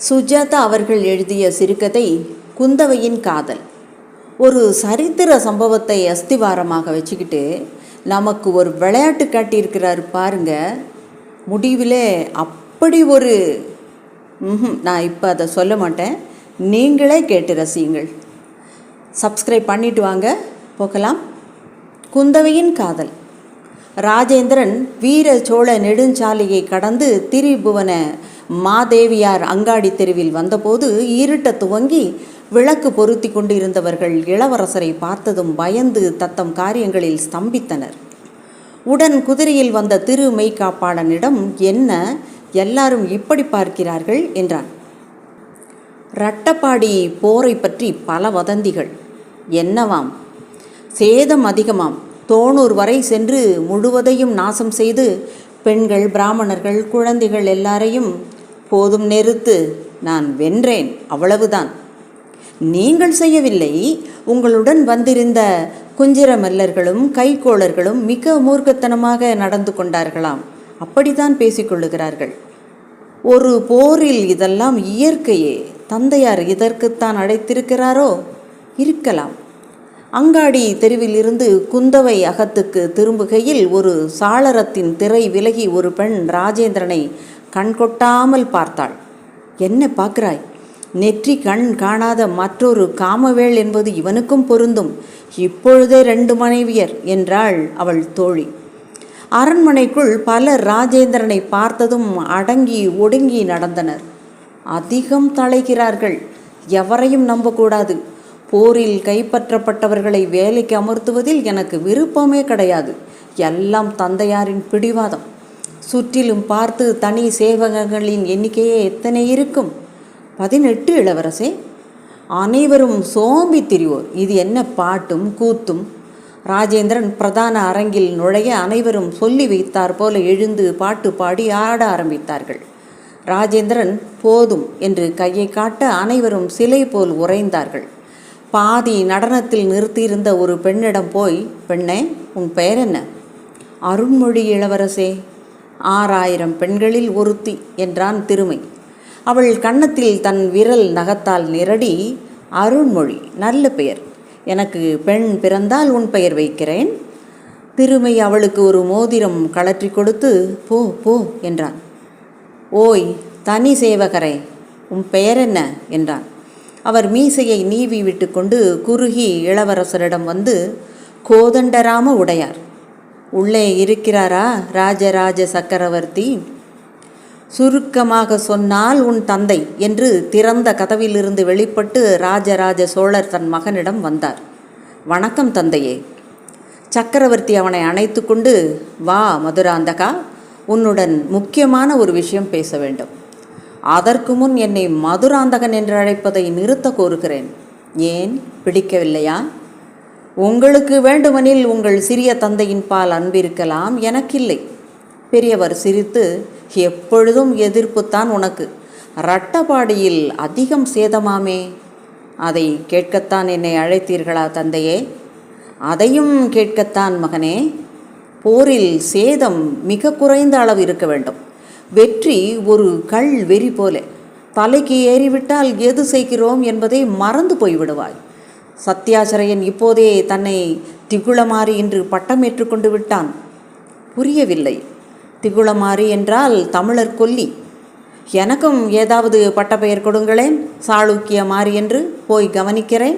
சுஜாதா அவர்கள் எழுதிய சிறுகதை குந்தவையின் காதல். ஒரு சரித்திர சம்பவத்தை அஸ்திவாரமாக வச்சுக்கிட்டு நமக்கு ஒரு விளையாட்டு காட்டியிருக்கிறாரு பாருங்க. முடிவில் அப்படி ஒரு நான் இப்போ அதை சொல்ல மாட்டேன், நீங்களே கேட்டு ரசியுங்கள். சப்ஸ்கிரைப் பண்ணிட்டு வாங்க, போகலாம். குந்தவையின் காதல். ராஜேந்திரன் வீர சோழ நெடுஞ்சாலையை கடந்து திரிபுவன மாதேவியார் அங்காடி தெருவில் வந்தபோது இருட்ட துவங்கி விளக்கு பொருத்தி கொண்டிருந்தவர்கள் இளவரசரை பார்த்ததும் பயந்து தத்தம் காரியங்களில் ஸ்தம்பித்தனர். உடன் குதிரையில் வந்த திரு மெய்காப்பாளனிடம், என்ன எல்லாரும் இப்படி பார்க்கிறார்கள் என்றான். ரட்டப்பாடி போரை பற்றி பல வதந்திகள். என்னவாம்? சேதம் அதிகமாம். தோணூர் வரை சென்று முழுவதையும் நாசம் செய்து பெண்கள், பிராமணர்கள், குழந்தைகள் எல்லாரையும் போதும் நிறுத்து, நான் வென்றேன், அவ்வளவுதான். நீங்கள் செய்யவில்லை, உங்களுடன் வந்திருந்த குஞ்சிர மல்லர்களும் கைக்கோளர்களும் மிக மூர்க்கத்தனமாக நடந்து கொண்டார்களாம். அப்படித்தான் பேசிக்கொள்ளுகிறார்கள். ஒரு போரில் இதெல்லாம் இயற்கையே. தந்தையார் இதற்குத்தான் அழைத்திருக்கிறாரோ? இருக்கலாம். அங்காடி தெருவிலிருந்து குந்தவை அகத்துக்கு திரும்புகையில் ஒரு சாளரத்தின் திரை விலகி ஒரு பெண் ராஜேந்திரனை கண்கொட்டாமல் பார்த்தாள். என்ன பார்க்கிறாய்? நெற்றி கண் காணாத மற்றொரு காமவேள் என்பது இவனுக்கும் பொருந்தும். இப்பொழுதே 2 மனைவியர் என்றாள் அவள் தோழி. அரண்மனைக்குள் பலர் ராஜேந்திரனை பார்த்ததும் அடங்கி ஒடுங்கி நடந்தனர். அதிகம் தலைகிறார்கள். எவரையும் நம்பக்கூடாது. போரில் கைப்பற்றப்பட்டவர்களை வேலைக்கு அமர்த்துவதில் எனக்கு விருப்பமே கிடையாது. எல்லாம் தந்தையாரின் பிடிவாதம். சுற்றிலும் பார்த்து தனி சேவகங்களின் எண்ணிக்கையே எத்தனை இருக்கும்? 18 இளவரசே. அனைவரும் சோம்பி திரிவோர். இது என்ன பாட்டும் கூத்தும்? ராஜேந்திரன் பிரதான அரங்கில் நுழைய அனைவரும் சொல்லி வைத்தார் போல எழுந்து பாட்டு பாடி ஆட ஆரம்பித்தார்கள். ராஜேந்திரன் போதும் என்று கையை காட்ட அனைவரும் சிலை போல் உறைந்தார்கள். பாதி நடனத்தில் நிறுத்தியிருந்த ஒரு பெண்ணிடம் போய், பெண்ணே, உன் பெயர் என்ன? அருண்மொழி இளவரசே. 6000 பெண்களில் ஒருத்தி என்றான் திருமை. அவள் கன்னத்தில் தன் விரல் நகத்தால் நிரடி, அருண்மொழி, நல்ல பெயர். எனக்கு பெண் பிறந்தால் உன் பெயர் வைக்கிறேன். திருமை அவளுக்கு ஒரு மோதிரம் கழற்றி கொடுத்து, போ போ என்றான். ஓய் தனி சேவகரே, உன் பெயர் என்ன என்றான். அவர் மீசையை நீவி விட்டு கொண்டு குறுகி இளவரசரிடம் வந்து, கோதண்டராம உடையார். உள்ளே இருக்கிறாரா ராஜராஜ சக்கரவர்த்தி? சுருக்கமாக சொன்னால் உன் தந்தை என்று திறந்த கதவிலிருந்து வெளிப்பட்டு ராஜராஜ சோழர் தன் மகனிடம் வந்தார். வணக்கம் தந்தையே. சக்கரவர்த்தி அவனை அணைத்து கொண்டு, வா மதுராந்தகா, உன்னுடன் முக்கியமான ஒரு விஷயம் பேச வேண்டும். அதற்கு முன் என்னை மதுராந்தகன் என்று அழைப்பதை நிறுத்த கோருகிறேன். ஏன், பிடிக்கவில்லையா? உங்களுக்கு வேண்டுமெனில் உங்கள் சிறிய தந்தையின் பால் அன்பிருக்கலாம், எனக்கில்லை. பெரியவர் சிரித்து, எப்பொழுதும் எதிர்ப்புத்தான் உனக்கு. ரட்டபாடியில் அதிகம் சேதமாமே, அதை கேட்கத்தான் என்னை அழைத்தீர்களா தந்தையே? அதையும் கேட்கத்தான் மகனே. போரில் சேதம் மிக குறைந்த அளவு இருக்க வேண்டும். வெற்றி ஒரு கள் வெறி போல. தலைக்கு ஏறிவிட்டால் எது செய்கிறோம் என்பதை மறந்து போய்விடுவாய். சத்தியாசிரயன் இப்போதே தன்னை திகுளமாரி என்று பட்டமேற்று கொண்டு விட்டான். புரியவில்லை. திகுளமாரி என்றால் தமிழர் கொல்லி. எனக்கும் ஏதாவது பட்டப்பெயர் கொடுங்களேன், சாளுக்கிய மாறி என்று போய் கவனிக்கிறேன்.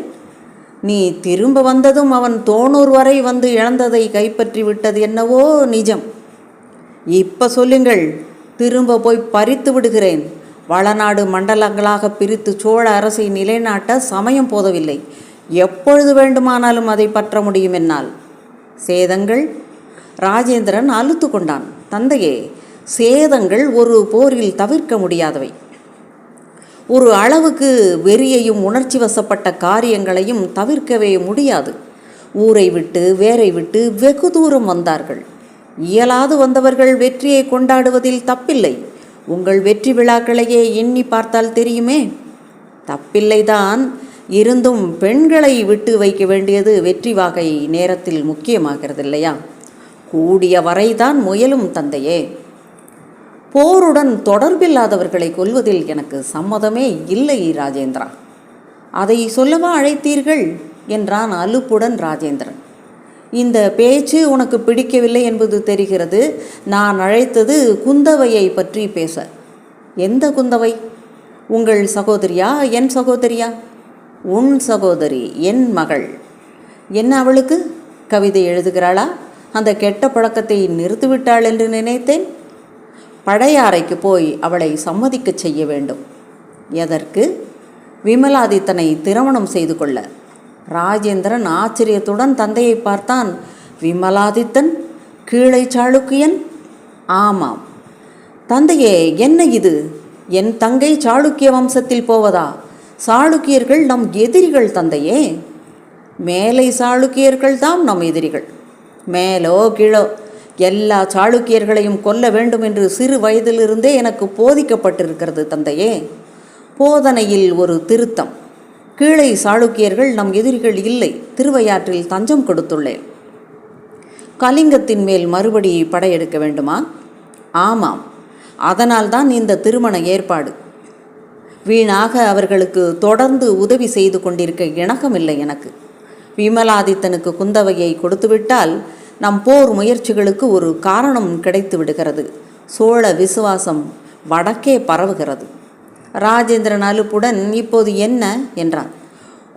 நீ திரும்ப வந்ததும் அவன் தோணூர் வரை வந்து இழந்ததை கைப்பற்றி விட்டது என்னவோ நிஜம். இப்ப சொல்லுங்கள், திரும்ப போய் பறித்து விடுகிறேன். வளநாடு மண்டலங்களாக பிரித்து சோழ அரசை நிலைநாட்ட சமயம் போதவில்லை. எப்பொழுது வேண்டுமானாலும் அதை பற்ற முடியும் என்னால். சேதங்கள்? ராஜேந்திரன் அலுத்து கொண்டான். தந்தையே, சேதங்கள் ஒரு போரில் தவிர்க்க முடியாதவை. ஒரு அளவுக்கு வெறியையும் உணர்ச்சி வசப்பட்ட காரியங்களையும் தவிர்க்கவே முடியாது. ஊரை விட்டு வேரை விட்டு வெகு தூரம் வந்தார்கள். இயலாது வந்தவர்கள் வெற்றியை கொண்டாடுவதில் தப்பில்லை. உங்கள் வெற்றி விழாக்களையே எண்ணி பார்த்தால் தெரியுமே. தப்பில்லைதான். இருந்தும் பெண்களை விட்டு வைக்க வேண்டியது வெற்றி வாகை நேரத்தில் முக்கியமாகிறது இல்லையா? கூடிய வரைதான் முயலும் தந்தையே. போருடன் தொடர்பில்லாதவர்களை கொல்வதில் எனக்கு சம்மதமே இல்லை ராஜேந்திரா. அதை சொல்லவா அழைத்தீர்கள் என்றான் அலுப்புடன் ராஜேந்திரன். இந்த பேச்சு உனக்கு பிடிக்கவில்லை என்பது தெரிகிறது. நான் அழைத்தது குந்தவையை பற்றி பேச. எந்த குந்தவை? உங்கள் சகோதரியா என் சகோதரியா? உன் சகோதரி, என் மகள். என்ன அவளுக்கு? கவிதை எழுதுகிறாளா? அந்த கெட்ட பழக்கத்தை நிறுத்திவிட்டாள் என்று நினைத்தேன். பழையாறைக்கு போய் அவளை சம்மதிக்கச் செய்ய வேண்டும். எதற்கு? விமலாதித்தனை திருமணம் செய்து கொள்ள. ராஜேந்திரன் ஆச்சரியத்துடன் தந்தையை பார்த்தான். விமலாதித்தன்? கீழை சாளுக்கியன்? ஆமாம். தந்தையே, என்ன இது? என் தங்கை சாளுக்கிய வம்சத்தில் போவதா? சாளுக்கியர்கள் நம் எதிரிகள் தந்தையே. மேலை சாளுக்கியர்கள் தான் நம் எதிரிகள். மேலோ கீழோ எல்லா சாளுக்கியர்களையும் கொல்ல வேண்டும் என்று சிறு வயதிலிருந்தே எனக்கு போதிக்கப்பட்டிருக்கிறது தந்தையே. போதனையில் ஒரு திருத்தம். கீழே சாளுக்கியர்கள் நம் எதிரிகள் இல்லை. திருவையாற்றில் தஞ்சம் கொடுத்துள்ளேன். கலிங்கத்தின் மேல் மறுபடி படையெடுக்க வேண்டுமா? ஆமாம். அதனால்தான் இந்த திருமண ஏற்பாடு. வீணாக அவர்களுக்கு தொடர்ந்து உதவி செய்து கொண்டிருக்க இணக்கமில்லை எனக்கு. விமலாதித்தனுக்கு குந்தவையை கொடுத்துவிட்டால் நம் போர் முயற்சிகளுக்கு ஒரு காரணம் கிடைத்து விடுகிறது. சோழ விசுவாசம் வடக்கே பரவுகிறது. ராஜேந்திரன் அலுப்புடன் இப்போது என்ன என்றான்.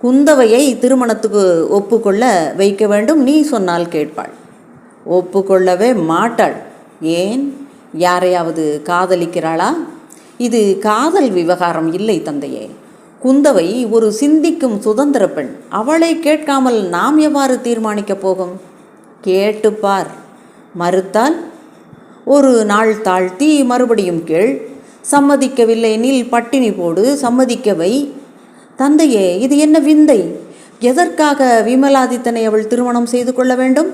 குந்தவையை திருமணத்துக்கு ஒப்புக்கொள்ள வைக்க வேண்டும். நீ சொன்னால் கேட்பாள். ஒப்புக்கொள்ளவே மாட்டாள். ஏன்? யாரையாவது காதலிக்கிறாளா? இது காதல் விவகாரம் இல்லை தந்தையே. குந்தவை ஒரு சிந்திக்கும் சுதந்திர பெண். அவளை கேட்காமல் நாம் எவ்வாறு தீர்மானிக்கப் போகும்? கேட்டுப்பார். மறுத்தால் ஒரு நாள் தாழ்த்தி மறுபடியும் கேள். சம்மதிக்கவில்லை எனில் பட்டினி போடு. சம்மதிக்கவை. தந்தையே, இது என்ன விந்தை? எதற்காக விமலாதித்தனை அவள் திருமணம் செய்து கொள்ள வேண்டும்?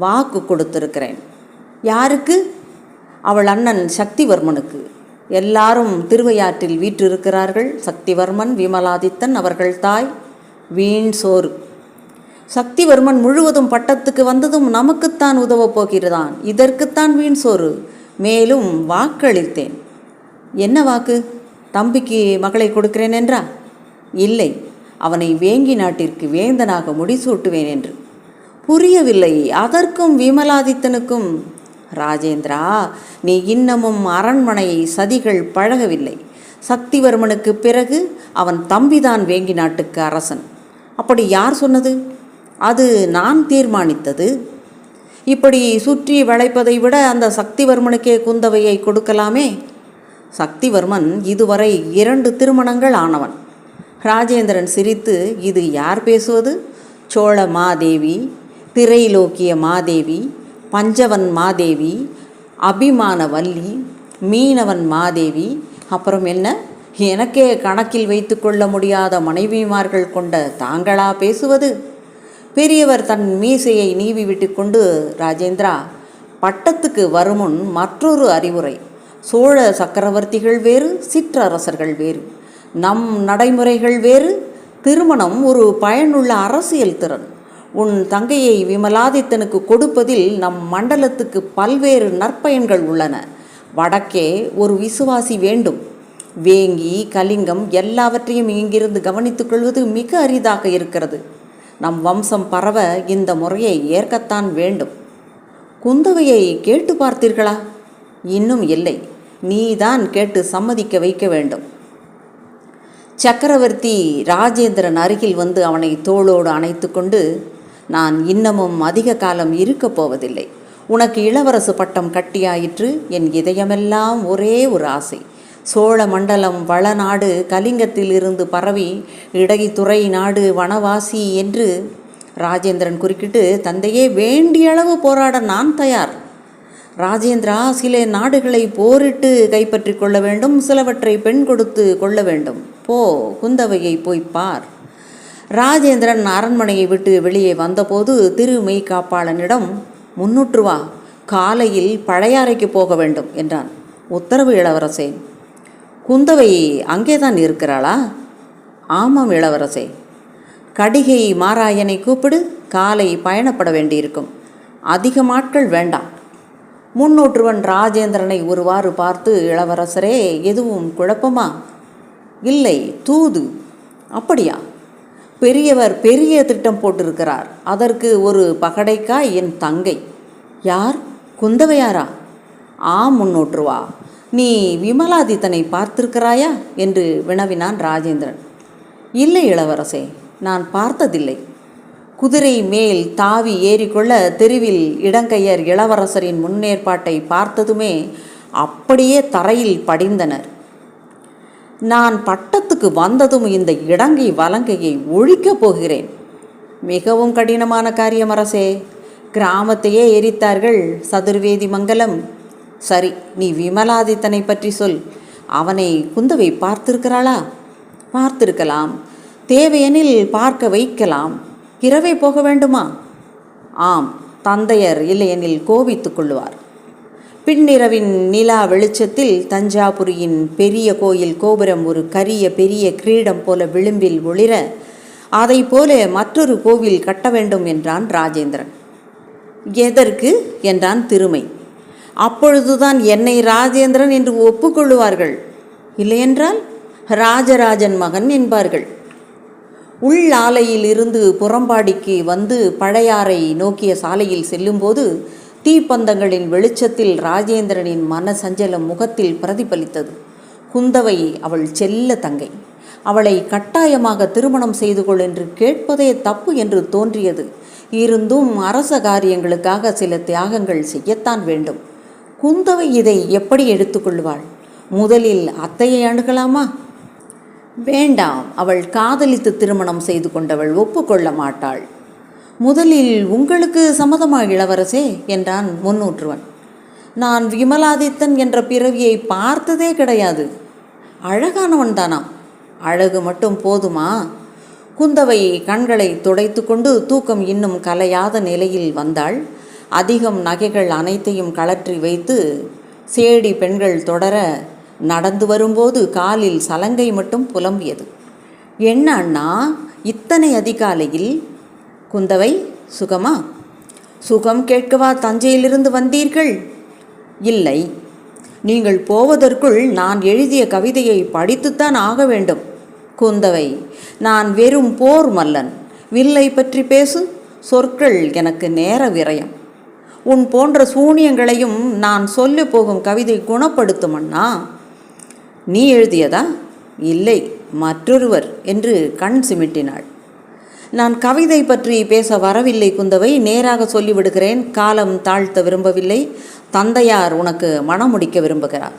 வாக்கு கொடுத்திருக்கிறேன். யாருக்கு? அவள் அண்ணன் சக்திவர்மனுக்கு. எல்லாரும் திருவையாற்றில் வீற்றிருக்கிறார்கள். சக்திவர்மன், விமலாதித்தன், அவர்கள் தாய். வீண் சோறு. சக்திவர்மன் முழுவதும் பட்டத்துக்கு வந்ததும் நமக்குத்தான் உதவப் போகிறான். இதற்குத்தான் வீண் சோறு. மேலும் வாக்களித்தேன். என்ன வாக்கு? தம்பிக்கு மகளை கொடுக்கிறேன் என்றா? இல்லை, அவனை வேங்கி நாட்டிற்கு வேந்தனாக முடிசூட்டுவேன் என்று. புரியவில்லை. அதற்கும் விமலாதித்தனுக்கும்? ராஜேந்திரா, நீ இன்னமும் அரண்மனை சதிகள் பழகவில்லை. சக்திவர்மனுக்கு பிறகு அவன் தம்பிதான் வேங்கி நாட்டுக்கு அரசன். அப்படி யார் சொன்னது? அது நான் தீர்மானித்தது. இப்படி சுற்றி வளைப்பதை விட அந்த சக்திவர்மனுக்கே குந்தவையை கொடுக்கலாமே. சக்திவர்மன் இதுவரை 2 திருமணங்கள் ஆனவன். ராஜேந்திரன் சிரித்து, இது யார் பேசுவது? சோழ மாதேவி, திரைலோக்கிய மாதேவி, பஞ்சவன் மாதேவி, அபிமானவல்லி, மீனவன் மாதேவி, அப்புறம் என்ன? எனக்கே கணக்கில் வைத்து கொள்ள முடியாத மனைவிமார்கள் கொண்ட தாங்களா பேசுவது? பெரியவர் தன் மீசையை நீவி விட்டு கொண்டு, ராஜேந்திரா, பட்டத்துக்கு வருமுன் மற்றொரு அறிவுரை. சோழ சக்கரவர்த்திகள் வேறு, சிற்றரசர்கள் வேறு. நம் நடைமுறைகள் வேறு. திருமணம் ஒரு பயனுள்ள அரசியல் திறன். உன் தங்கையை விமலாதித்தனுக்கு கொடுப்பதில் நம் மண்டலத்துக்கு பல்வேறு நற்பயன்கள் உள்ளன. வடக்கே ஒரு விசுவாசி வேண்டும். வேங்கி, கலிங்கம் எல்லாவற்றையும் இங்கிருந்து கவனித்துக் கொள்வது மிக அரிதாக இருக்கிறது. நம் வம்சம் பரவ இந்த முறையை ஏற்கத்தான் வேண்டும். குந்தவையை கேட்டு பார்த்தீர்களா? இன்னும் இல்லை. நீதான் கேட்டு சம்மதிக்க வைக்க வேண்டும். சக்கரவர்த்தி ராஜேந்திரன் அருகில் வந்து அவனை தோளோடு அணைத்து கொண்டு, நான் இன்னமும் அதிக காலம் இருக்கப் போவதில்லை. உனக்கு இளவரசு பட்டம் கட்டியாயிற்று. என் இதயமெல்லாம் ஒரே ஒரு ஆசை. சோழ மண்டலம் வளநாடு கலிங்கத்தில் இருந்து பரவி இடைத்துறை நாடு வனவாசி என்று ராஜேந்திரன் குறுக்கிட்டு, தந்தையே, வேண்டிய அளவு போராட நான் தயார். ராஜேந்திரா, சில நாடுகளை போரிட்டு கைப்பற்றி கொள்ள வேண்டும். சிலவற்றை பெண் கொடுத்து கொள்ள வேண்டும். போ, குந்தவையை போய் பார். ராஜேந்திரன் அரண்மனையை விட்டு வெளியே வந்தபோது திருமெய் காப்பாளனிடம், முன்னுற்று வா, காலையில் பழையாறைக்கு போக வேண்டும் என்றான். உத்தரவு இளவரசே. குந்தவை அங்கேதான் இருக்கிறாளா? ஆமாம் இளவரசே. கடிகை மாராயனை கூப்பிடு. காலை பயணப்பட வேண்டியிருக்கும். அதிக நாட்கள் வேண்டாம். முன்னூற்றுவன் ராஜேந்திரனை ஒருவாறு பார்த்து, இளவரசரே, எதுவும் குழப்பமா? இல்லை, தூது. அப்படியா? பெரியவர் பெரிய திட்டம் போட்டிருக்கிறார். அதற்கு ஒரு பகடைக்காய் என் தங்கை. யார்? குந்தவையாரா? ஆம் முன்னூற்றுவா. நீ விமலாதித்தனை பார்த்திருக்கிறாயா என்று வினவினான் ராஜேந்திரன். இல்லை இளவரசே, நான் பார்த்ததில்லை. குதிரை மேல் தாவி ஏறிக்கொள்ள தெருவில் இடங்கையர் இளவரசரின் முன்னேற்பாட்டை பார்த்ததுமே அப்படியே தரையில் படிந்தனர். நான் பட்டத்துக்கு வந்ததும் இந்த இடங்கை வலங்கையை ஒழிக்கப் போகிறேன். மிகவும் கடினமான காரியம் அரசே. கிராமத்தையே எரித்தார்கள் சதுர்வேதி மங்கலம். சரி, நீ விமலாதித்தனை பற்றி சொல். அவனை குந்தவை பார்த்திருக்கிறாளா? பார்த்திருக்கலாம். தேவையெனில் பார்க்க வைக்கலாம். இரவே போக வேண்டுமா? ஆம், தந்தையர் இல்லையெனில் கோபித்துக் கொள்ளுவார். பின்னிரவின் நிலா வெளிச்சத்தில் தஞ்சாபுரியின் பெரிய கோயில் கோபுரம் ஒரு கரிய பெரிய கிரீடம் போல விளிம்பில் ஒளிர, அதை போல மற்றொரு கோவில் கட்ட வேண்டும் என்றான் ராஜேந்திரன். எதற்கு என்றான் திருமை. அப்பொழுதுதான் என்னை ராஜேந்திரன் என்று ஒப்புக்கொள்ளுவார்கள். இல்லையென்றால் ராஜராஜன் மகன் என்பார்கள். உள் ஆலையில் இருந்து புறம்பாடிக்கு வந்து பழையாறை நோக்கிய சாலையில் செல்லும்போது தீப்பந்தங்களின் வெளிச்சத்தில் ராஜேந்திரனின் மன சஞ்சலம் முகத்தில் பிரதிபலித்தது. குந்தவை அவள் செல்ல தங்கை. அவளை கட்டாயமாக திருமணம் செய்து கொள் என்று கேட்பதே தப்பு என்று தோன்றியது. இருந்தும் அரச காரியங்களுக்காக சில தியாகங்கள் செய்யத்தான் வேண்டும். குந்தவை இதை எப்படி எடுத்துக்கொள்வாள்? முதலில் அத்தையை அணுகலாமா? வேண்டாம், அவள் காதலித்து திருமணம் செய்து கொண்டவள், ஒப்புக்கொள்ள மாட்டாள். முதலில் உங்களுக்கு சம்மதமா இளவரசே என்றான் முன்னூற்றுவன். நான் விமலாதித்தன் என்ற பிறவியை பார்த்ததே கிடையாது. அழகானவன் தானாம். அழகு மட்டும் போதுமா? குந்தவை கண்களை துடைத்து கொண்டு தூக்கம் இன்னும் கலையாத நிலையில் வந்தாள். அதிகம் நகைகள் அனைத்தையும் கழற்றி வைத்து சேடி பெண்கள் தொடர நடந்து வரும்போது காலில் சலங்கை மட்டும் புலம்பியது. என்ன அண்ணா, இத்தனை அதிகாலையில்? குந்தவை, சுகமா? சுகம் கேட்கவா தஞ்சையிலிருந்து வந்தீர்கள்? இல்லை, நீங்கள் போவதற்குள் நான் எழுதிய கவிதையை படித்துத்தான் ஆக வேண்டும். குந்தவை, நான் வெறும் போர் மல்லன். வில்லை பற்றி பேசு. சொற்கள் எனக்கு நேர விரயம். உன் போன்ற சூனியங்களையும் நான் சொல்ல போகும் கவிதை குணப்படுத்தும் அண்ணா. நீ எழுதியதா? இல்லை, மற்றொருவர் என்று கண் சிமிட்டினாள். நான் கவிதை பற்றி பேச வரவில்லை குந்தவை, நேராக சொல்லிவிடுகிறேன். காலம் தாழ்த்த விரும்பவில்லை. தந்தையார் உனக்கு மணம் முடிக்க விரும்புகிறார்.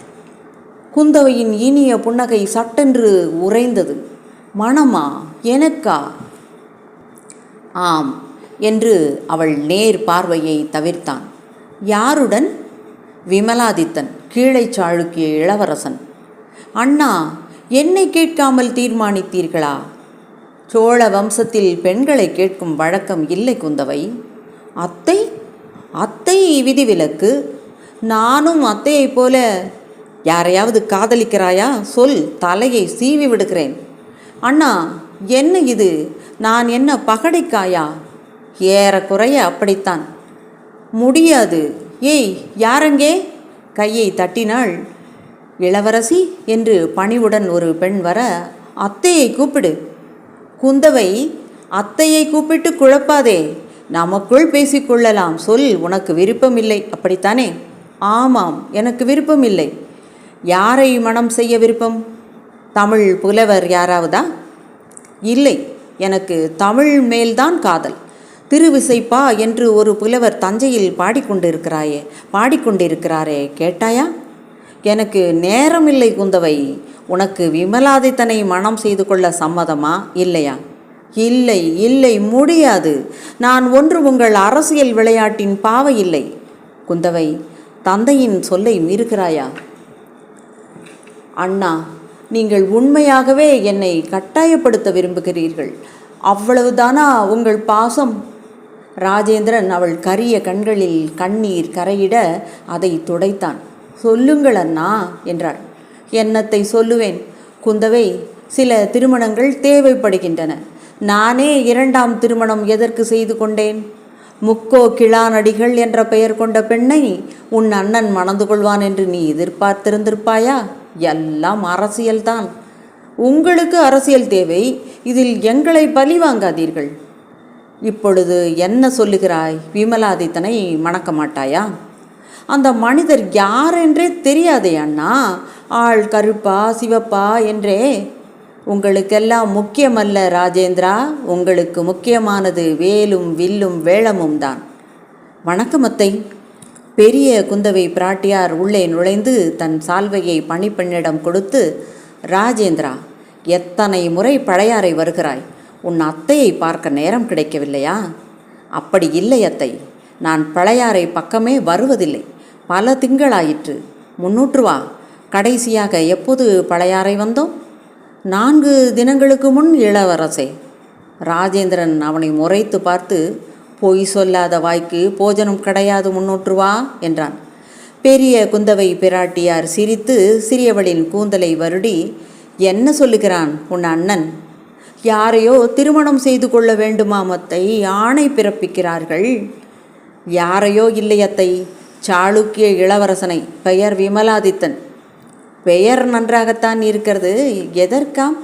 குந்தவையின் இனிய புன்னகை சட்டென்று உறைந்தது. மணமா? எனக்கா? ஆம் என்று அவள் நேர் பார்வையை தவிர்த்தான். யாருடன்? விமலாதித்தன், கீழை சாளுக்கிய இளவரசன். அண்ணா, என்னை கேட்காமல் தீர்மானித்தீர்களா? சோழ வம்சத்தில் பெண்களை கேட்கும் வழக்கம் இல்லை குந்தவை. அத்தை? அத்தை விதிவிலக்கு. நானும் அத்தையைப் போல யாரையாவது காதலிக்கிறாயா? சொல், தலையை சீவி விடுகிறேன். அண்ணா, என்ன இது? நான் என்ன பகடைக்காயா? ஏறக்குறைய அப்படித்தான். முடியாது. ஏய், யாரங்கே? கையை தட்டினாள். இளவரசி என்று பணிவுடன் ஒரு பெண் வர, அத்தையை கூப்பிடு. குந்தவை, அத்தையை கூப்பிட்டு குழப்பாதே. நமக்குள் பேசிக்கொள்ளலாம். சொல், உனக்கு விருப்பமில்லை, அப்படித்தானே? ஆமாம், எனக்கு விருப்பமில்லை. யாரை மணம் செய்ய விருப்பம்? தமிழ் புலவர் யாராவதா? இல்லை, எனக்கு தமிழ் மேல்தான் காதல். திருவிசைப்பா என்று ஒரு புலவர் தஞ்சையில் பாடிக்கொண்டிருக்கிறாரே, கேட்டாயா? எனக்கு நேரமில்லை குந்தவை. உனக்கு விமலாதித்தனை மணம் செய்து கொள்ள சம்மதமா இல்லையா? இல்லை, இல்லை, முடியாது. நான் ஒன்று உங்கள் அரசியல் விளையாட்டின் பாவை இல்லை. குந்தவை, தந்தையின் சொல்லை மீறுகிறாயா? அண்ணா, நீங்கள் உண்மையாகவே என்னை கட்டாயப்படுத்த விரும்புகிறீர்கள். அவ்வளவுதானா உங்கள் பாசம்? ராஜேந்திரன் அவள் கரிய கண்களில் கண்ணீர் கரையிட அதை துடைத்தான். சொல்லுங்கள் அண்ணா என்றாள். என்னத்தை சொல்லுவேன் குந்தவை? சில திருமணங்கள் தேவைப்படுகின்றன. நானே இரண்டாம் திருமணம் எதற்கு செய்து கொண்டேன்? முக்கோ கிழானடிகள் என்ற பெயர் கொண்ட பெண்ணை உன் அண்ணன் மணந்து கொள்வான் என்று நீ எதிர்பார்த்திருந்திருப்பாயா? எல்லாம் அரசியல்தான். உங்களுக்கு அரசியல் தேவை, இதில் எங்களை பழி வாங்காதீர்கள். இப்பொழுது என்ன சொல்லுகிறாய்? விமலாதித்தனை மணக்க மாட்டாயா? அந்த மனிதர் யார் என்றே தெரியாதே அண்ணா. ஆள் கருப்பா சிவப்பா என்றே. உங்களுக்கெல்லாம் முக்கியமல்ல ராஜேந்திரா, உங்களுக்கு முக்கியமானது வேலும் வில்லும் வேளமும் தான். வணக்கம் அத்தை. பெரிய குந்தவை பிராட்டியார் உள்ளே நுழைந்து தன் சால்வையை பணிப்பெண்ணிடம் கொடுத்து, ராஜேந்திரா, எத்தனை முறை பழையாறை வருகிறாய்? உன் அத்தையை பார்க்க நேரம் கிடைக்கவில்லையா? அப்படி இல்லை அத்தை, நான் பழையாறை பக்கமே வருவதில்லை. பல திங்களாயிற்று. முன்னூற்று வா. கடைசியாக எப்போது பழையாறை வந்தோம்? 4 தினங்களுக்கு முன் இளவரசே. ராஜேந்திரன் அவனை முறைத்து பார்த்து, பொய் சொல்லாத வாய்க்கு போஜனம் கிடையாது, முன்னூற்று வா என்றான். பெரிய குந்தவை பிராட்டியார் சிரித்து சிறியவளின் கூந்தலை வருடி, என்ன சொல்லுகிறான் உன் அண்ணன்? யாரையோ திருமணம் செய்து கொள்ள வேண்டுமாம் அத்தை, ஆணை பிறப்பிக்கிறார்கள். யாரையோ இல்லை அத்தை, சாளுக்கிய இளவரசனை. பெயர் விமலாதித்தன். பெயர் நன்றாகத்தான் இருக்கிறது, எதற்காம்?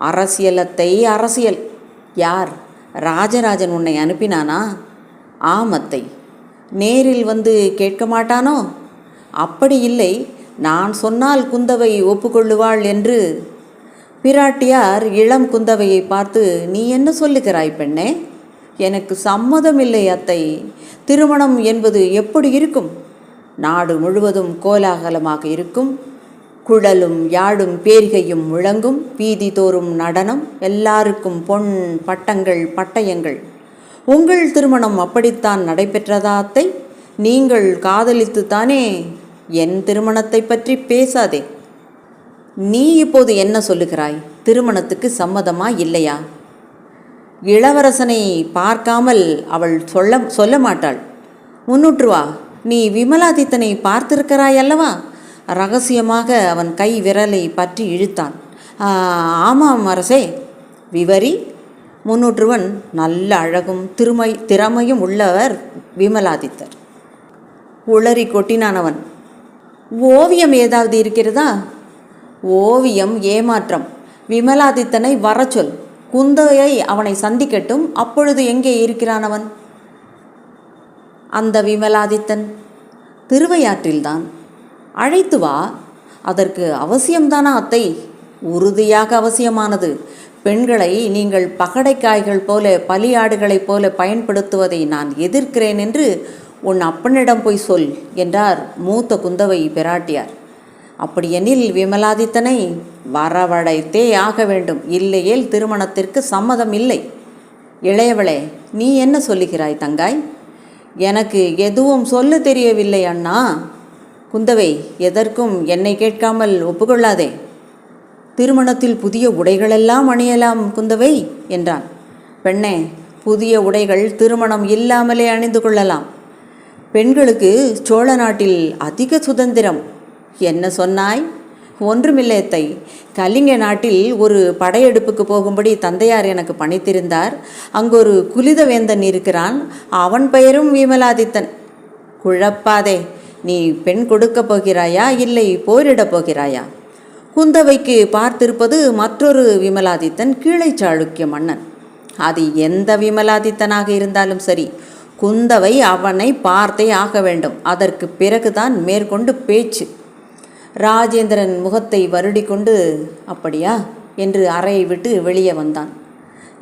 அரசியல் அத்தை, அரசியல். யார்? ராஜராஜன் உன்னை அனுப்பினானா? ஆம் அத்தை. நேரில் வந்து கேட்க மாட்டானோ? அப்படி இல்லை, நான் சொன்னால் குந்தவை ஒப்புக்கொள்ளுவாள் என்று. பிராட்டியார் இளம் குந்தவையை பார்த்து, நீ என்ன சொல்லுகிறாய் பெண்ணே? எனக்கு சம்மதமில்லை அத்தை. திருமணம் என்பது எப்படி இருக்கும்? நாடு முழுவதும் கோலாகலமாக இருக்கும். குழலும் யாழும் பேரிகையும் முழங்கும். வீதி தோறும் நடனம். எல்லாருக்கும் பொன் பட்டங்கள் பட்டயங்கள். உங்கள் திருமணம் அப்படித்தான் நடைபெற்றதா அத்தை? நீங்கள் காதலித்துத்தானே? என் திருமணத்தை பற்றி பேசாதே. நீ இப்போது என்ன சொல்லுகிறாய்? திருமணத்துக்கு சம்மதமா இல்லையா? இளவரசனை பார்க்காமல் அவள் சொல்ல மாட்டாள். முன்னூற்று வா. நீ விமலாதித்தனை பார்த்திருக்கிறாய் அல்லவா? ரகசியமாக அவன் கை விரலை பற்றி இழுத்தான். ஆமாம் அரசே. விவரி. முன்னூற்றுவன் நல்ல அழகும் திறமையும் உள்ளவர் விமலாதித்தர். உளறி கொட்டினான் அவன். ஓவியம் ஏதாவது இருக்கிறதா? ஓவியம் ஏமாற்றம். விமலாதித்தனை வர சொல். குந்தவையை அவனை சந்திக்கட்டும். அப்பொழுது எங்கே இருக்கிறான் அவன்? அந்த விமலாதித்தன் திருவையாற்றில்தான். அழைத்து வா. அதற்கு அவசியம்தானா அத்தை? உறுதியாக அவசியமானது. பெண்களை நீங்கள் பகடைக்காய்கள் போல பலியாடுகளைப் போல பயன்படுத்துவதை நான் எதிர்க்கிறேன் என்று உன் அப்பனிடம் போய் சொல் என்றார் மூத்த குந்தவை பிராட்டியார். அப்படியெனில் விமலாதித்தனை வரவழைத்தே ஆக வேண்டும். இல்லையேல் திருமணத்திற்கு சம்மதம் இல்லை. இளையவளே, நீ என்ன சொல்லுகிறாய் தங்காய்? எனக்கு எதுவும் சொல்ல தெரியவில்லை அண்ணா. குந்தவை, எதற்கும் என்னை கேட்காமல் ஒப்புக்கொள்ளாதே. திருமணத்தில் புதிய உடைகளெல்லாம் அணியலாம் குந்தவை என்றான். பெண்ணே, புதிய உடைகள் திருமணம் இல்லாமலே அணிந்து கொள்ளலாம். பெண்களுக்கு சோழ நாட்டில் அதிக சுதந்திரம். என்ன சொன்னாய்? ஒன்றுமில்லை அத்தை. கலிங்க நாட்டில் ஒரு படையெடுப்புக்கு போகும்படி தந்தையார் எனக்கு பணித்திருந்தார். அங்கொரு குலிதவேந்தன் இருக்கிறான். அவன் பெயரும் விமலாதித்தன். குழப்பாதே. நீ பெண் கொடுக்கப் போகிறாயா, இல்லை போரிடப் போகிறாயா? குந்தவைக்கு பார்த்திருப்பது மற்றொரு விமலாதித்தன், கீழை சாளுக்கிய மன்னன். அது எந்த விமலாதித்தனாக இருந்தாலும் சரி, குந்தவை அவனை பார்த்தே ஆக வேண்டும். அதற்கு பிறகுதான் மேற்கொண்டு பேச்சு. ராஜேந்திரன் முகத்தை வருடி கொண்டு, அப்படியா என்று அறையை விட்டு வெளியே வந்தான்.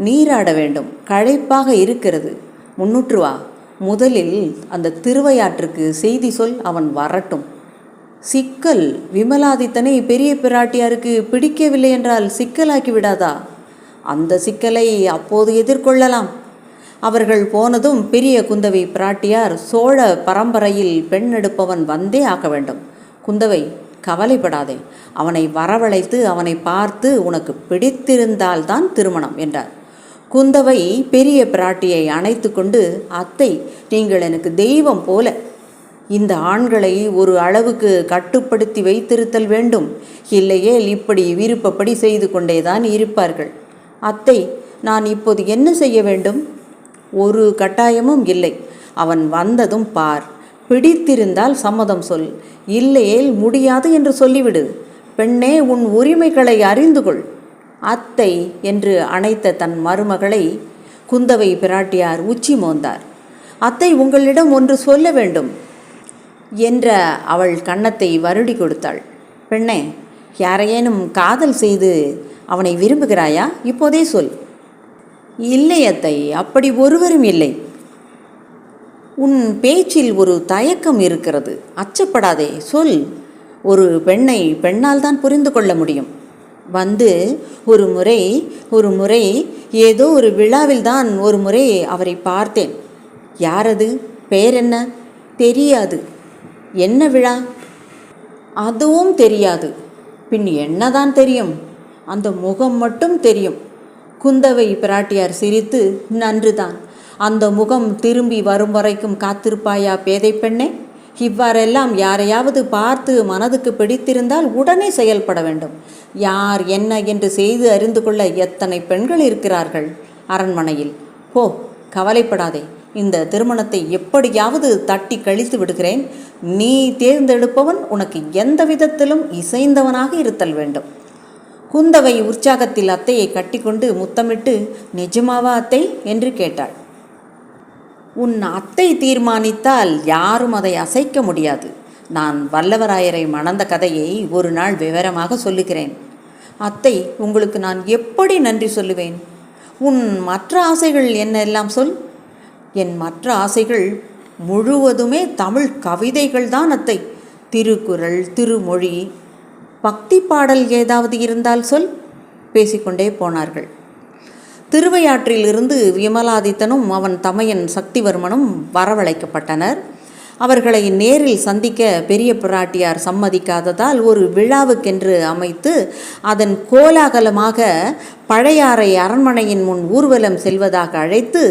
நீராட வேண்டும், களைப்பாக இருக்கிறது. முன்னூற்று வா. முதலில் அந்த திருவையாற்றுக்கு செய்தி சொல், அவன் வரட்டும். சிக்கல். விமலாதித்தனை பெரிய பிராட்டியாருக்கு பிடிக்கவில்லை என்றால் சிக்கலாக்கி விடாதா? அந்த சிக்கலை அப்போது எதிர்கொள்ளலாம். அவர்கள் போனதும் பெரிய குந்தவை பிராட்டியார், சோழ பரம்பரையில் பெண் எடுப்பவன் வந்தே ஆக வேண்டும். குந்தவை, கவலைப்படாதே. அவனை வரவழைத்து அவனை பார்த்து உனக்கு பிடித்திருந்தால்தான் திருமணம் என்றார். குந்தவை பெரிய பிராட்டியை அணைத்து கொண்டு, அத்தை, நீங்கள் எனக்கு தெய்வம் போல. இந்த ஆண்களை ஒரு அளவுக்கு கட்டுப்படுத்தி வைத்திருத்தல் வேண்டும். இல்லையேல் இப்படி விருப்பப்படி செய்து கொண்டேதான் இருப்பார்கள். அத்தை, நான் இப்போது என்ன செய்ய வேண்டும்? ஒரு கட்டாயமும் இல்லை. அவன் வந்ததும் பார். பிடித்திருந்தால் சம்மதம் சொல், இல்லையேல் முடியாது என்று சொல்லிவிடு. பெண்ணே, உன் உரிமைகளை அறிந்து கொள். அத்தை என்று அணைத்த தன் மருமகளை குந்தவை பிராட்டியார் உச்சி மோந்தார். அத்தை, உங்களிடம் ஒன்று சொல்ல வேண்டும் என்ற அவள் கன்னத்தை வருடி கொடுத்தாள். பெண்ணே, யாரையேனும் காதல் செய்து அவனை விரும்புகிறாயா? இப்போதே சொல். இல்லை அத்தை, அப்படி ஒருவரும் இல்லை. உன் பேச்சில் ஒரு தயக்கம் இருக்கிறது. அச்சப்படாதே, சொல். ஒரு பெண்ணை பெண்ணால் தான் புரிந்து கொள்ள முடியும். வந்து ஒரு முறை ஏதோ ஒரு விழாவில் தான் ஒரு முறை அவரை பார்த்தேன். யாரது? பெயர் என்ன? தெரியாது. என்ன விழா? அதுவும் தெரியாது. பின் என்னதான் தெரியும்? அந்த முகம் மட்டும் தெரியும். குந்தவை பிராட்டியார் சிரித்து, நன்றுதான். அந்த முகம் திரும்பி வரும் வரைக்கும் காத்திருப்பாயா பேதை பெண்ணே? இவ்வாறெல்லாம் யாரையாவது பார்த்து மனதுக்கு பிடித்திருந்தால் உடனே செயல்பட வேண்டும். யார் என்ன என்று செய்து அறிந்து கொள்ள எத்தனை பெண்கள் இருக்கிறார்கள் அரண்மனையில். போ, கவலைப்படாதே. இந்த திருமணத்தை எப்படியாவது தட்டி கழித்து விடுகிறேன். நீ தேர்ந்தெடுப்பவன் உனக்கு எந்த விதத்திலும் இசைந்தவனாக இருத்தல் வேண்டும். குந்தவை உற்சாகத்தில் அத்தையை கட்டிக்கொண்டு முத்தமிட்டு, நிஜமாவா அத்தை என்று கேட்டாள். உன் அத்தை தீர்மானித்தால் யாரும் அதை அசைக்க முடியாது. நான் வல்லவராயரை மணந்த கதையை ஒரு நாள் விவரமாக சொல்லுகிறேன். அத்தை, உங்களுக்கு நான் எப்படி நன்றி சொல்லுவேன்? உன் மற்ற ஆசைகள் என்ன எல்லாம் சொல். என் மற்ற ஆசைகள் முழுவதுமே தமிழ் கவிதைகள் தான் அத்தை. திருக்குறள், திருமொழி, பக்தி பாடல் ஏதாவது இருந்தால் சொல். பேசிக்கொண்டே போனார்கள். திருவையாற்றிலிருந்து விமலாதித்தனும் அவன் தமையன் சக்திவர்மனும் வரவழைக்கப்பட்டனர். அவர்களை நேரில் சந்திக்க பெரிய பிராட்டியார் சம்மதிக்காததால் ஒரு விழாவுக்கென்று அமைத்து அதன் கோலாகலமாக பழையாறை அரண்மனையின் முன் ஊர்வலம் செல்வதாக அழைத்து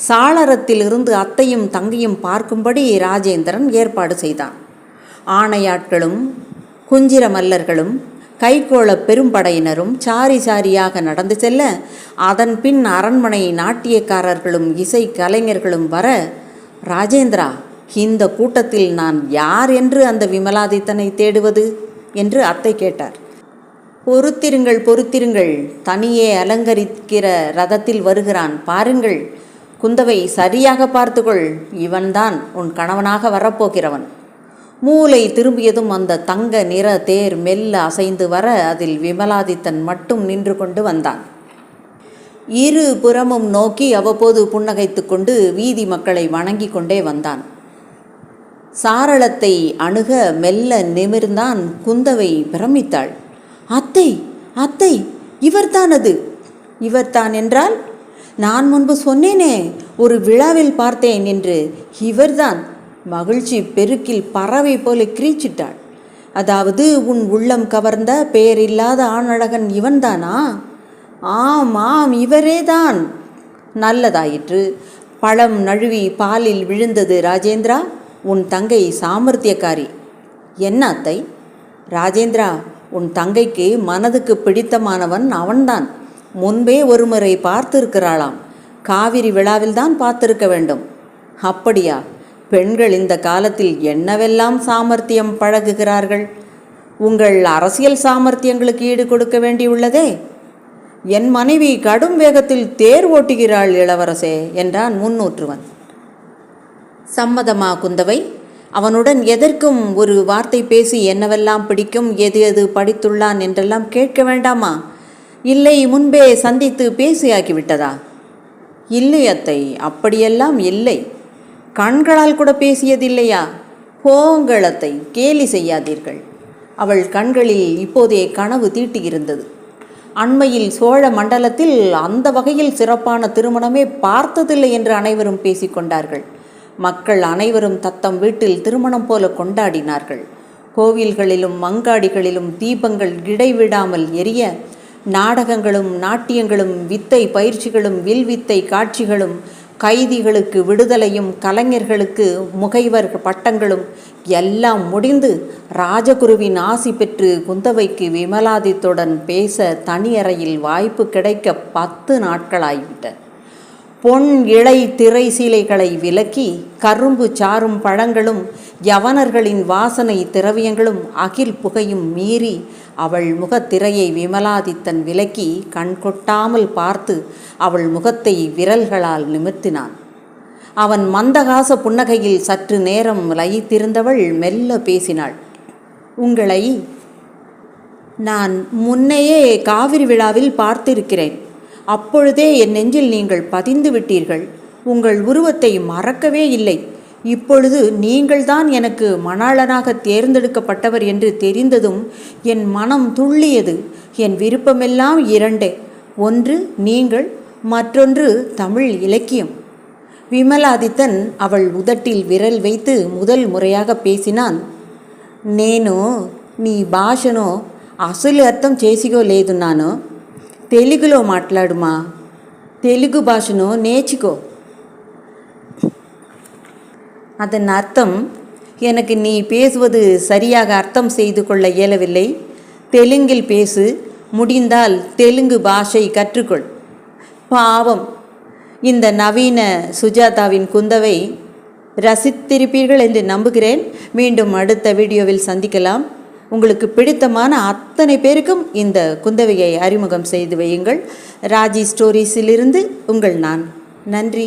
சாளரத்திலிருந்து அத்தையும் தங்கையும் பார்க்கும்படி ராஜேந்திரன் ஏற்பாடு செய்தான். ஆணையாட்களும் குஞ்சிர மல்லர்களும் கைகோள பெரும்படையினரும் சாரி சாரியாக நடந்து செல்ல, அதன் பின் அரண்மனை நாட்டியக்காரர்களும் இசை கலைஞர்களும் வர, ராஜேந்திரா, இந்த கூட்டத்தில் நான் யார் என்று அந்த விமலாதித்தனை தேடுவது என்று அத்தை கேட்டார். பொறுத்திருங்கள், தனியே அலங்கரிக்கிற ரதத்தில் வருகிறான் பாருங்கள். குந்தவை, சரியாக பார்த்துக்கொள். இவன்தான் உன் கணவனாக வரப்போகிறவன். மூளை திரும்பியதும் அந்த தங்க நிற தேர் மெல்ல அசைந்து வர அதில் விமலாதித்தன் மட்டும் நின்று கொண்டு வந்தான். இரு புறமும் நோக்கி அவ்வப்போது புன்னகைத்து கொண்டு வீதி மக்களை வணங்கி கொண்டே வந்தான். சாரளத்தை அணுக மெல்ல நிமிர்ந்தான். குந்தவை பிரமித்தாள். அத்தை, அத்தை, இவர்தான் அது. இவர்தான் என்றால்? நான் முன்பு சொன்னேனே, ஒரு விழாவில் பார்த்தேன் என்று. இவர்தான். மகிழ்ச்சி பெருக்கில் பறவை போல கிரீச்சிட்டாள். அதாவது உன் உள்ளம் கவர்ந்த பெயரில்லாத ஆணழகன் இவன்தானா? ஆமாம், இவரேதான். நல்லதாயிற்று. பழம் நழுவி பாலில் விழுந்தது. ராஜேந்திரா, உன் தங்கை சாமர்த்தியக்காரி. என்ன அத்தை? ராஜேந்திரா, உன் தங்கைக்கு மனதுக்கு பிடித்தமானவன் அவன்தான். முன்பே ஒருமுறை பார்த்திருக்கிறாளாம். காவிரி விழாவில்தான் பார்த்திருக்க வேண்டும். அப்படியா? பெண்கள் இந்த காலத்தில் என்னவெல்லாம் சாமர்த்தியம் பழகுகிறார்கள். உங்கள் அரசியல் சாமர்த்தியங்களுக்கு ஈடு கொடுக்க வேண்டியுள்ளதே. என் மனைவி கடும் வேகத்தில் தேர் ஓட்டுகிறாள் இளவரசே என்றான் முன்னூற்றுவன். சம்மதமா குந்தவை? அவனுடன் எதற்கும் ஒரு வார்த்தை பேசி என்னவெல்லாம் பிடிக்கும், எது எது படித்துள்ளான் என்றெல்லாம் கேட்க வேண்டாமா? இல்லை, முன்பே சந்தித்து பேசியாக்கிவிட்டதா? இல்லை அத்தை, அப்படியெல்லாம் இல்லை. கண்களால் கூட பேசியதில்லையா? போங்கள் அத்தை, கேலி செய்யாதீர்கள். அவள் கண்களில் இப்போதே கனவு தீட்டியிருந்தது. அண்மையில் சோழ மண்டலத்தில் அந்த வகையில் சிறப்பான திருமணமே பார்த்ததில்லை என்று அனைவரும் பேசிக்கொண்டார்கள். மக்கள் அனைவரும் தத்தம் வீட்டில் திருமணம் போல கொண்டாடினார்கள். கோவில்களிலும் மங்காடிகளிலும் தீபங்கள் இடைவிடாமல் எரிய, நாடகங்களும் நாட்டியங்களும் வித்தை பயிற்சிகளும் வில்வித்தை காட்சிகளும் கைதிகளுக்கு விடுதலையும் கலைஞர்களுக்கு முகைவர் பட்டங்களும் எல்லாம் முடிந்து ராஜகுருவின் ஆசி பெற்று குந்தவைக்கு விமலாதித்துடன் பேச தனியறையில் வாய்ப்பு கிடைக்க 10 நாட்களாகிவிட்ட. பொன் இழை திரை சீலைகளை விலக்கி கரும்பு சாறும் பழங்களும் யவனர்களின் வாசனை திரவியங்களும் அகில் புகையும் மீறி அவள் முகத்திரையை விமலாதித்தன் விலக்கி கண்கொட்டாமல் பார்த்து அவள் முகத்தை விரல்களால் நிமிர்த்தினான். அவன் மந்தகாச புன்னகையில் சற்று நேரம் லயித்திருந்தவள் மெல்ல பேசினாள். உங்களை நான் முன்னையே காவிரி விழாவில் பார்த்திருக்கிறேன். அப்பொழுதே என் நெஞ்சில் நீங்கள் பதிந்து விட்டீர்கள். உங்கள் உருவத்தை மறக்கவே இல்லை. இப்பொழுது நீங்கள்தான் எனக்கு மணாளனாக தேர்ந்தெடுக்கப்பட்டவர் என்று தெரிந்ததும் என் மனம் துள்ளியது. என் விருப்பமெல்லாம் இரண்டே, ஒன்று நீங்கள், மற்றொன்று தமிழ் இலக்கியம். விமலாதித்தன் அவள் உதட்டில் விரல் வைத்து முதல் முறையாக பேசினான். నేను నీ భాషను అసలు అర్థం చేసుకోలేదున్నాను. తెలుగులో మాట్లాడుమా, తెలుగు భాషను నేర్చుకో. அதன் அர்த்தம், எனக்கு நீ பேசுவது சரியாக அர்த்தம் செய்து கொள்ள இயலவில்லை. தெலுங்கில் பேசு, முடிந்தால் தெலுங்கு பாஷை கற்றுக்கொள். பாவம், இந்த நவீன சுஜாதாவின் குந்தவை ரசித்திருப்பீர்கள் என்று நம்புகிறேன். மீண்டும் அடுத்த வீடியோவில் சந்திக்கலாம். உங்களுக்கு பிடித்தமான அத்தனை பேருக்கும் இந்த குந்தவையை அறிமுகம் செய்து வையுங்கள். ராஜி ஸ்டோரீஸிலிருந்து உங்கள் நான். நன்றி.